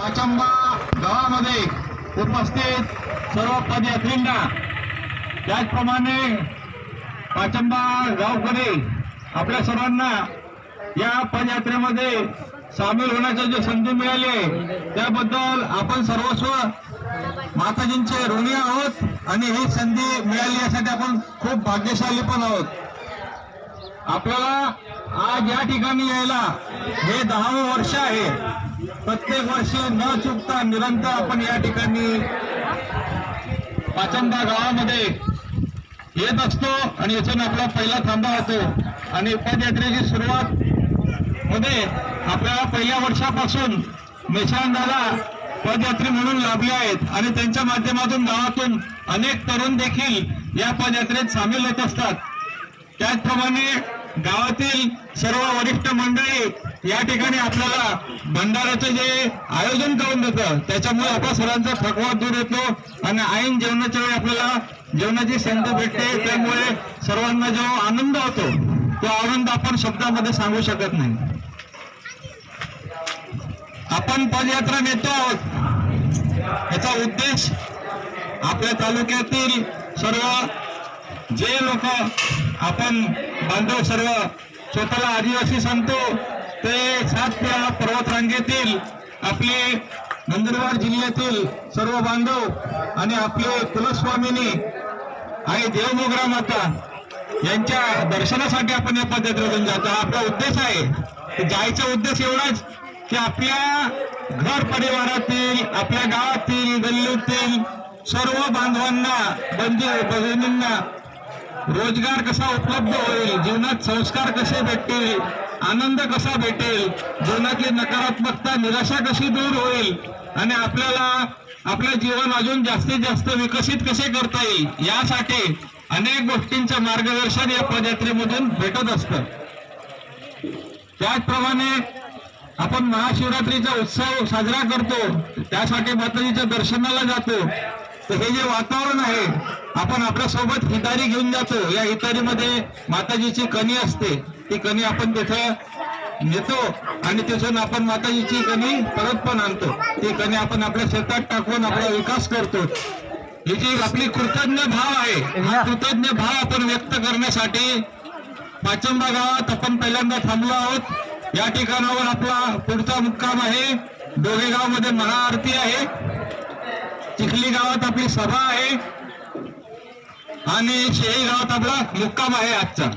पाचंबा गावामध्ये उपस्थित सर्व पदयात्रींना, त्याचप्रमाणे पाचंबा गावकरी आपल्या सर्वांना या पदयात्रेमध्ये सामील होण्याची जी संधी मिळाली आहे त्याबद्दल आपण सर्वस्व माताजींचे ऋणी आहोत आणि ही संधी मिळाली यासाठी आपण खूप भाग्यशाली पण आहोत। आपल्याला आज या ठिकाणी यायला हे 10वे वर्ष आहे। प्रत्येक वर्षी न चुकता निरंतर आपण या ठिकाणी पाचंबा गावामध्ये येत असतो आणि इथून आपला पहिला थांबा होतो आणि पदयात्रेची सुरुवात मध्ये आपल्याला पहिल्या वर्षापासून निशान दादा पदयात्री म्हणून लाभले आहेत आणि त्यांच्या माध्यमातून गावातून अनेक तरुण देखील या पदयात्रेत सामील होत असतात। त्याचप्रमाणे गावातील सर्व वरिष्ठ मंडळी या ठिकाणी आपल्याला भंडाऱ्याचे जे आयोजन करून देतं त्याच्यामुळे आपल्या सर्वांचा थकवा दूर होतो आणि ऐन जेवणाच्या वेळी आपल्याला जेवणाची संधी भेटते। त्यामुळे सर्वांना जो आनंद होतो तो आनंद आपण शब्दामध्ये सांगू शकत नाही। आपण पदयात्रा नेतो आहोत, याचा उद्देश आपल्या तालुक्यातील सर्व जे लोक आपण बांधव सर्व स्वतःला आदिवासी सांगतो ते 7 पर्वतरांगेतील आपले नंदुरबार जिल्ह्यातील सर्व बांधव आणि आपले कुलस्वामिनी आई देवमोगरा माता यांच्या दर्शनासाठी आपण या पदयात्रेतून जातो। हा आपला उद्देश आहे। जायचा उद्देश एवढाच की आपल्या घर परिवारातील, आपल्या गावातील, गल्लीतील सर्व बांधवांना, बंधू भगिनींना रोजगार कसा उपलब्ध होईल, जीवनात संस्कार कसे भेटतील, आनंद कसा भेटेल, जीवनातली नकारात्मकता, निराशा कशी दूर होईल आणि आपल्याला आपलं जीवन अजून जास्तीत जास्त विकसित कसे करता येईल यासाठी अनेक गोष्टींचं मार्गदर्शन या पदयात्रेमधून भेटत असतं। त्याचप्रमाणे आपण महाशिवरात्रीचा उत्सव साजरा करतो, त्यासाठी माताजीच्या दर्शनाला जातो। तर हे जे वातावरण आहे आपण आपल्या सोबत हितारी घेऊन जातो। या हितारीमध्ये माताजीची कणी असते, ती कणी आपण तिथं नेतो आणि तिथून आपण माताजीची कणी परत पण आणतो। ती कणी आपण आपल्या शेतात टाकून आपला विकास करतो। ही जी आपली कृतज्ञ भाव आहे, हा कृतज्ञ भाव आपण व्यक्त करण्यासाठी पाचंबा गावात आपण पहिल्यांदा थांबलो आहोत। या ठिकाणावर आपला पुढचा मुक्काम आहे। डोगेगाव मध्ये महाआरती आहे, चिखली गावात आपली सभा आहे आणि शेळी गावात आपला मुक्काम आहे आजचा।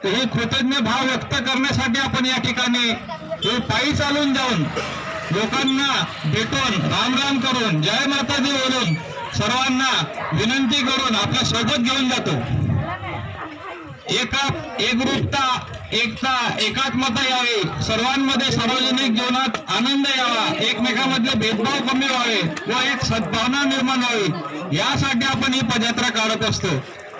तर हे कृतज्ञ भाव व्यक्त करण्यासाठी आपण या ठिकाणी हे पायी चालून जाऊन लोकांना भेटून राम राम करून जय माताजी बोलून सर्वांना विनंती करून आपल्या सोबत घेऊन जातो। एकरूपता, एकता, एकात्मता यावी, सर्वांमध्ये सार्वजनिक जीवनात आनंद यावा, एकमेकांमधले भेदभाव कमी व्हावे व एक सद्भावना निर्माण व्हावी यासाठी आपण ही पदयात्रा काढत असतो।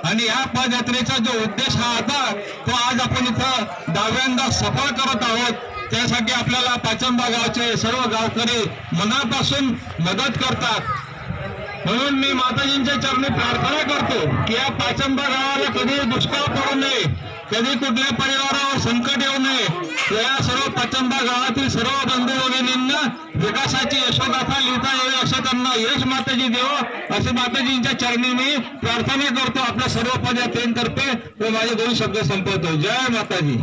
आणि या पदयात्रेचा जो उद्देश हा होता तो आज आपण इथं 10व्यांदा सफळ करत आहोत। त्यासाठी आपल्याला पाचंबा गावचे सर्व गावकरी मनापासून मदत करतात। म्हणून मी माताजींच्या चरणी प्रार्थना करतो की या पाचंबा गावाला कधी दुष्काळ पडू नये, कधी कुठल्या परिवारावर संकट येऊ नये। या सर्व पाचंबा गावातील सर्व बंधू भगिनींना विकासाची यशोगाथा लिहिता येईल असं त्यांना यश माताजी देव असे माताजींच्या चरणी मी प्रार्थना करतो। आपल्या सर्व पदयात्रेंतर्फे व माझे 2 शब्द संपवतो। जय माताजी।